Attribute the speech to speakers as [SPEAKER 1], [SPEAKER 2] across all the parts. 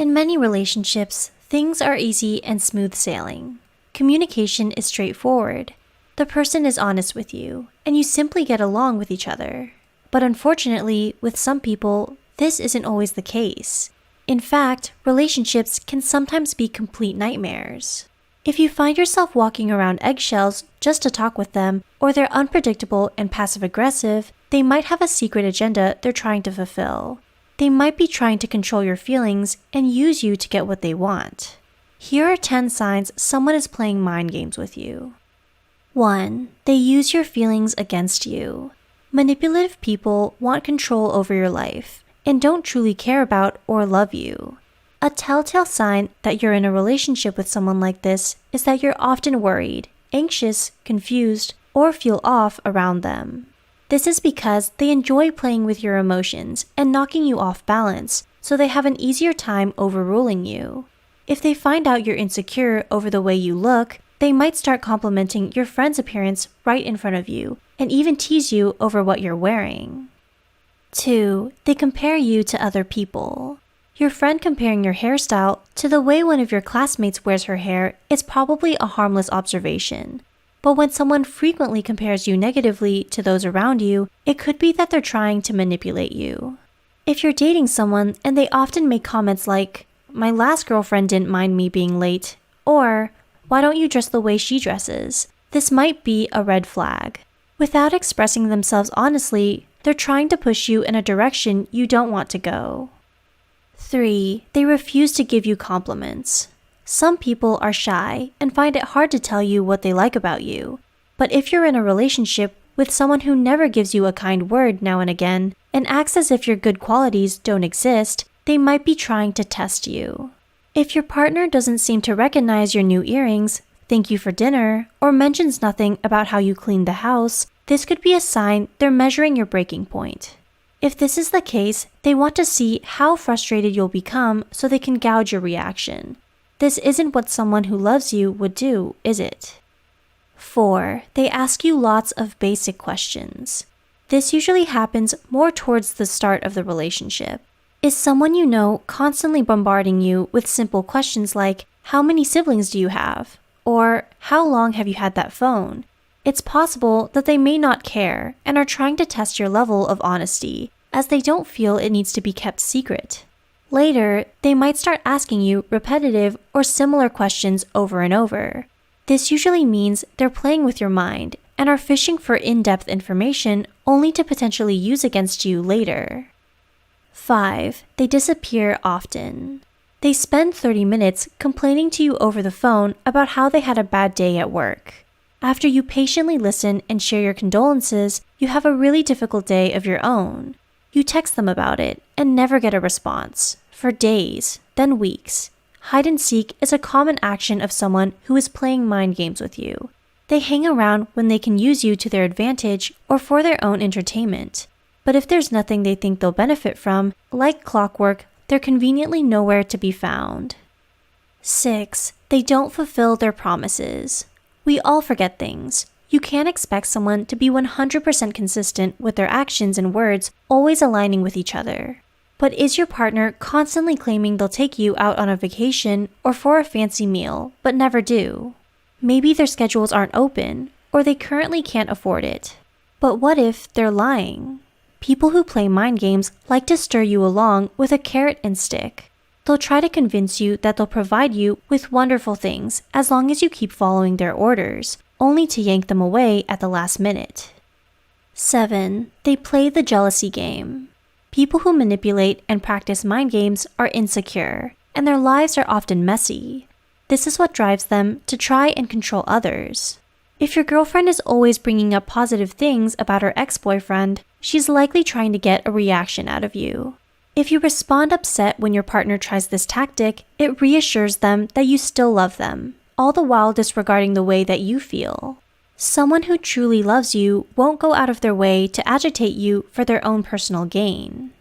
[SPEAKER 1] In many relationships, things are easy and smooth sailing. Communication is straightforward. The person is honest with you, and you simply get along with each other. But unfortunately, with some people, this isn't always the case. In fact, relationships can sometimes be complete nightmares. If you find yourself walking around eggshells just to talk with them, or they're unpredictable and passive-aggressive, they might have a secret agenda they're trying to fulfill. They might be trying to control your feelings and use you to get what they want. Here are 10 signs someone is playing mind games with you. 1. They use your feelings against you. Manipulative people want control over your life and don't truly care about or love you. A telltale sign that you're in a relationship with someone like this is that you're often worried, anxious, confused, or feel off around them. This is because they enjoy playing with your emotions and knocking you off balance, so they have an easier time overruling you. If they find out you're insecure over the way you look, they might start complimenting your friend's appearance right in front of you and even tease you over what you're wearing. 2. They compare you to other people. Your friend comparing your hairstyle to the way one of your classmates wears her hair is probably a harmless observation. But when someone frequently compares you negatively to those around you, it could be that they're trying to manipulate you. If you're dating someone and they often make comments like, "My last girlfriend didn't mind me being late," or "Why don't you dress the way she dresses?" This might be a red flag. Without expressing themselves honestly, they're trying to push you in a direction you don't want to go. 3. They refuse to give you compliments. Some people are shy and find it hard to tell you what they like about you. But if you're in a relationship with someone who never gives you a kind word now and again and acts as if your good qualities don't exist, they might be trying to test you. If your partner doesn't seem to recognize your new earrings, thank you for dinner, or mentions nothing about how you cleaned the house, this could be a sign they're measuring your breaking point. If this is the case, they want to see how frustrated you'll become so they can gauge your reaction. This isn't what someone who loves you would do, is it? 4. They ask you lots of basic questions. This usually happens more towards the start of the relationship. Is someone you know constantly bombarding you with simple questions like, "How many siblings do you have?" or "How long have you had that phone?" It's possible that they may not care and are trying to test your level of honesty, as they don't feel it needs to be kept secret. Later, they might start asking you repetitive or similar questions over and over. This usually means they're playing with your mind and are fishing for in-depth information only to potentially use against you later. 5. They disappear often. They spend 30 minutes complaining to you over the phone about how they had a bad day at work. After you patiently listen and share your condolences, you have a really difficult day of your own. You text them about it and never get a response, for days, then weeks. Hide and seek is a common action of someone who is playing mind games with you. They hang around when they can use you to their advantage or for their own entertainment. But if there's nothing they think they'll benefit from, like clockwork, they're conveniently nowhere to be found. 6. They don't fulfill their promises. We all forget things. You can't expect someone to be 100% consistent with their actions and words, always aligning with each other. But is your partner constantly claiming they'll take you out on a vacation or for a fancy meal, but never do? Maybe their schedules aren't open, or they currently can't afford it. But what if they're lying? People who play mind games like to stir you along with a carrot and stick. They'll try to convince you that they'll provide you with wonderful things as long as you keep following their orders, only to yank them away at the last minute. 7. They play the jealousy game. People who manipulate and practice mind games are insecure, and their lives are often messy. This is what drives them to try and control others. If your girlfriend is always bringing up positive things about her ex-boyfriend, she's likely trying to get a reaction out of you. If you respond upset when your partner tries this tactic, it reassures them that you still love them, all the while disregarding the way that you feel. Someone who truly loves you won't go out of their way to agitate you for their own personal gain.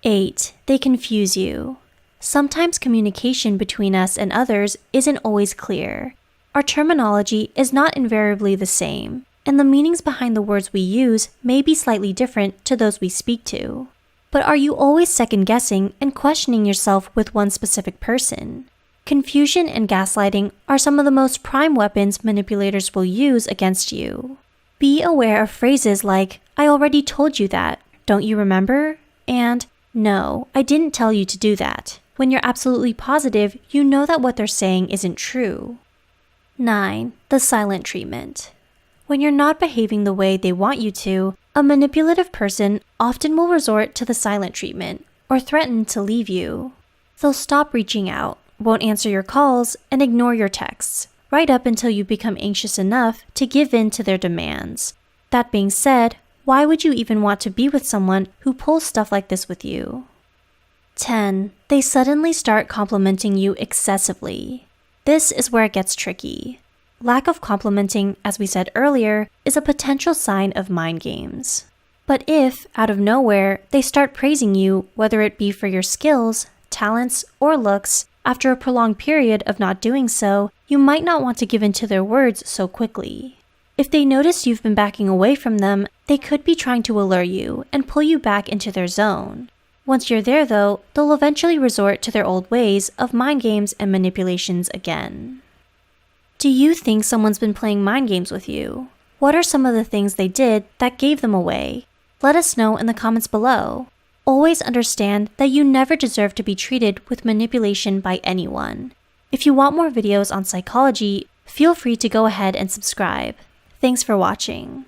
[SPEAKER 1] 8. They confuse you. Sometimes communication between us and others isn't always clear. Our terminology is not invariably the same, and the meanings behind the words we use may be slightly different to those we speak to. But are you always second-guessing and questioning yourself with one specific person? Confusion and gaslighting are some of the most prime weapons manipulators will use against you. Be aware of phrases like, "I already told you that, don't you remember?" And, "No, I didn't tell you to do that," when you're absolutely positive you know that what they're saying isn't true. 9. The silent treatment. When you're not behaving the way they want you to, a manipulative person often will resort to the silent treatment or threaten to leave you. They'll stop reaching out, won't answer your calls, and ignore your texts, right up until you become anxious enough to give in to their demands. That being said, why would you even want to be with someone who pulls stuff like this with you? 10. They suddenly start complimenting you excessively. This is where it gets tricky. Lack of complimenting, as we said earlier, is a potential sign of mind games. But if, out of nowhere, they start praising you, whether it be for your skills, talents, or looks, after a prolonged period of not doing so, you might not want to give in to their words so quickly. If they notice you've been backing away from them, they could be trying to allure you and pull you back into their zone. Once you're there though, they'll eventually resort to their old ways of mind games and manipulations again. Do you think someone's been playing mind games with you? What are some of the things they did that gave them away? Let us know in the comments below. Always understand that you never deserve to be treated with manipulation by anyone. If you want more videos on psychology, feel free to go ahead and subscribe. Thanks for watching.